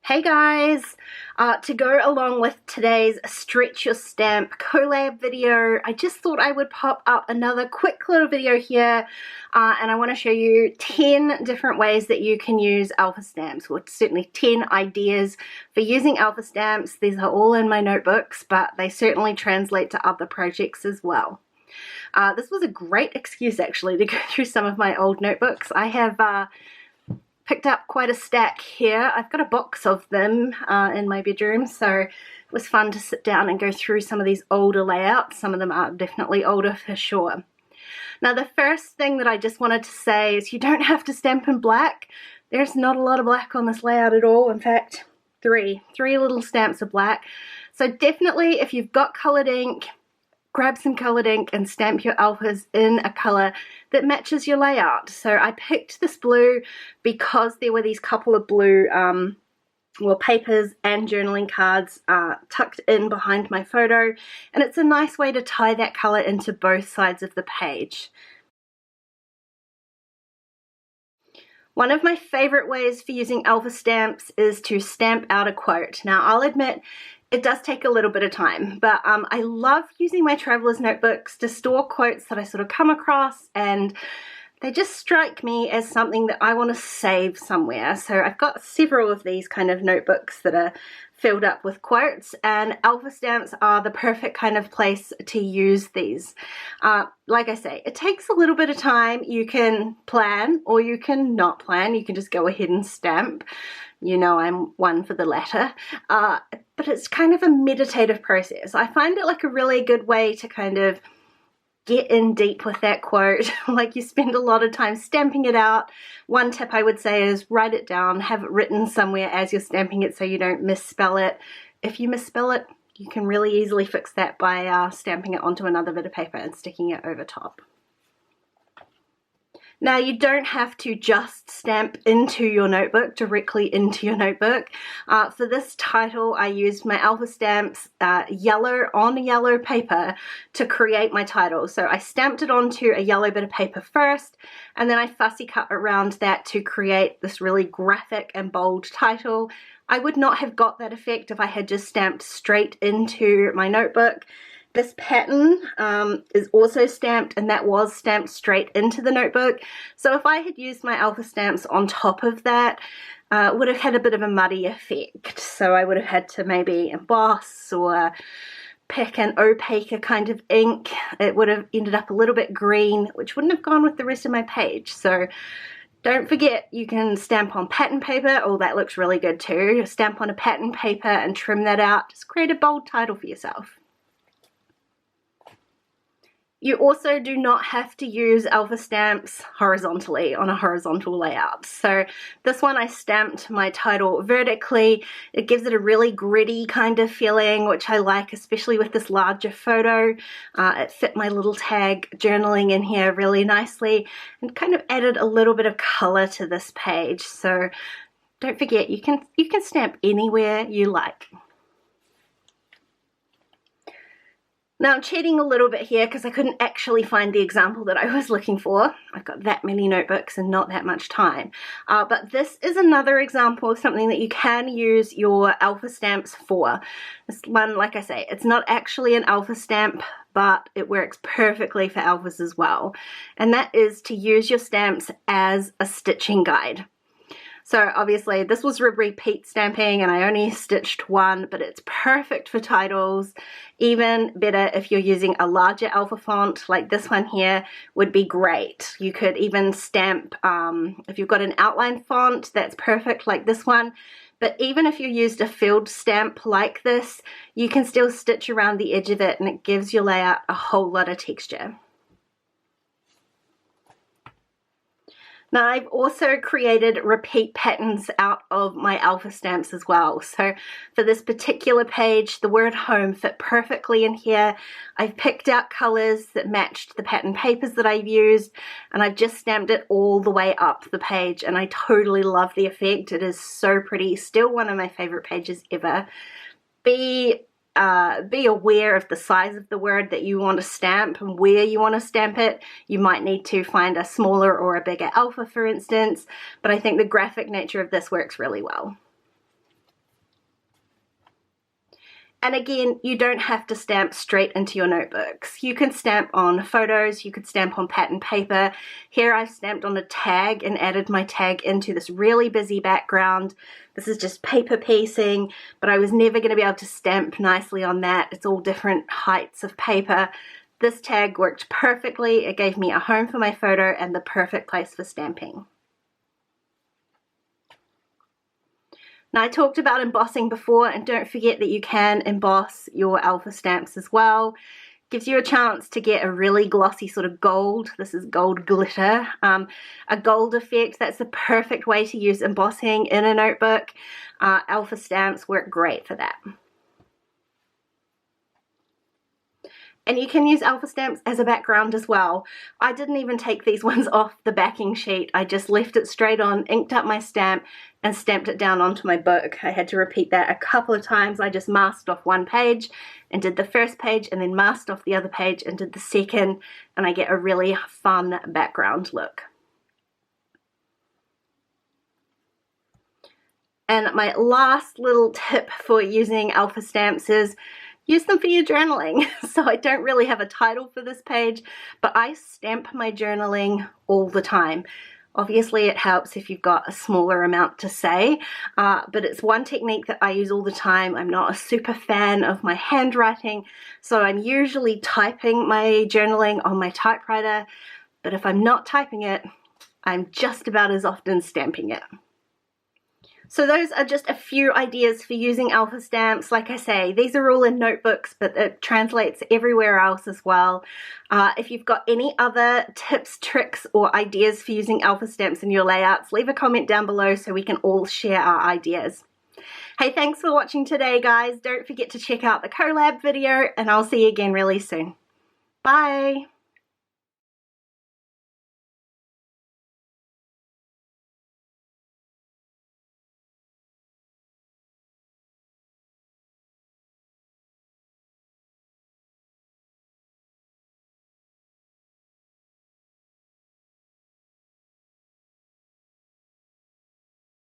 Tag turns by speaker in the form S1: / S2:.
S1: Hey guys! To go along with today's Stretch Your Stamp collab video, I just thought I would pop up another quick little video here and I want to show you 10 different ways that you can use alpha stamps, or certainly 10 ideas for using alpha stamps. These are all in my notebooks, but they certainly translate to other projects as well. This was a great excuse actually to go through some of my old notebooks. I have picked up quite a stack here. I've got a box of them in my bedroom, so it was fun to sit down and go through some of these older layouts. Some of them are definitely older for sure. Now the first thing that I just wanted to say is you don't have to stamp in black. There's not a lot of black on this layout at all. In fact, three little stamps of black. So definitely if you've got colored ink, grab some colored ink and stamp your alphas in a color that matches your layout. So I picked this blue because there were these couple of blue papers and journaling cards tucked in behind my photo, and it's a nice way to tie that color into both sides of the page. One of my favorite ways for using alpha stamps is to stamp out a quote. Now I'll admit it does take a little bit of time, but I love using my traveler's notebooks to store quotes that I sort of come across, and they just strike me as something that I want to save somewhere. So I've got several of these kind of notebooks that are filled up with quotes, and alpha stamps are the perfect kind of place to use these. Like I say, it takes a little bit of time. You can plan or you can not plan. You can just go ahead and stamp. You know I'm one for the latter, but it's kind of a meditative process. I find it like a really good way to kind of get in deep with that quote. Like you spend a lot of time stamping it out. One tip I would say is write it down, have it written somewhere as you're stamping it so you don't misspell it. If you misspell it, you can really easily fix that by stamping it onto another bit of paper and sticking it over top. Now you don't have to just stamp into your notebook, directly into your notebook. For this title I used my alpha stamps yellow on yellow paper to create my title. So I stamped it onto a yellow bit of paper first, and then I fussy cut around that to create this really graphic and bold title. I would not have got that effect if I had just stamped straight into my notebook. This pattern is also stamped, and that was stamped straight into the notebook. So if I had used my alpha stamps on top of that, it would have had a bit of a muddy effect. So I would have had to maybe emboss or pick an opaque kind of ink. It would have ended up a little bit green, which wouldn't have gone with the rest of my page. So don't forget, you can stamp on pattern paper. Oh, that looks really good too. Stamp on a pattern paper and trim that out. Just create a bold title for yourself. You also do not have to use alpha stamps horizontally on a horizontal layout. So this one I stamped my title vertically. It gives it a really gritty kind of feeling, which I like, especially with this larger photo. It fit my little tag journaling in here really nicely and kind of added a little bit of color to this page. So don't forget, you can stamp anywhere you like. Now I'm cheating a little bit here because I couldn't actually find the example that I was looking for. I've got that many notebooks and not that much time. But this is another example of something that you can use your alpha stamps for. This one, like I say, it's not actually an alpha stamp, but it works perfectly for alphas as well. And that is to use your stamps as a stitching guide. So obviously this was repeat stamping and I only stitched one, but it's perfect for titles. Even better if you're using a larger alpha font, like this one here would be great. You could even stamp, if you've got an outline font, that's perfect like this one. But even if you used a filled stamp like this, you can still stitch around the edge of it and it gives your layout a whole lot of texture. Now I've also created repeat patterns out of my alpha stamps as well. So for this particular page, the word home fit perfectly in here. I've picked out colors that matched the pattern papers that I've used, and I've just stamped it all the way up the page, and I totally love the effect. It is so pretty. Still one of my favorite pages ever. Be aware of the size of the word that you want to stamp and where you want to stamp it. You might need to find a smaller or a bigger alpha, for instance, but I think the graphic nature of this works really well. And again, you don't have to stamp straight into your notebooks. You can stamp on photos, you could stamp on pattern paper. Here I've stamped on a tag and added my tag into this really busy background. This is just paper piecing, but I was never going to be able to stamp nicely on that. It's all different heights of paper. This tag worked perfectly. It gave me a home for my photo and the perfect place for stamping. Now, I talked about embossing before, and don't forget that you can emboss your alpha stamps as well. Gives you a chance to get a really glossy sort of gold. This is gold glitter. A gold effect. That's the perfect way to use embossing in a notebook. Alpha stamps work great for that. And you can use alpha stamps as a background as well. I didn't even take these ones off the backing sheet. I just left it straight on, inked up my stamp, and stamped it down onto my book. I had to repeat that a couple of times. I just masked off one page and did the first page, and then masked off the other page and did the second, and I get a really fun background look. And my last little tip for using alpha stamps is use them for your journaling. So I don't really have a title for this page, but I stamp my journaling all the time. Obviously it helps if you've got a smaller amount to say, but it's one technique that I use all the time. I'm not a super fan of my handwriting, so I'm usually typing my journaling on my typewriter, but if I'm not typing it, I'm just about as often stamping it. So those are just a few ideas for using alpha stamps. Like I say, these are all in notebooks, but it translates everywhere else as well. If you've got any other tips, tricks, or ideas for using alpha stamps in your layouts, leave a comment down below so we can all share our ideas. Hey, thanks for watching today, guys. Don't forget to check out the collab video, and I'll see you again really soon. Bye!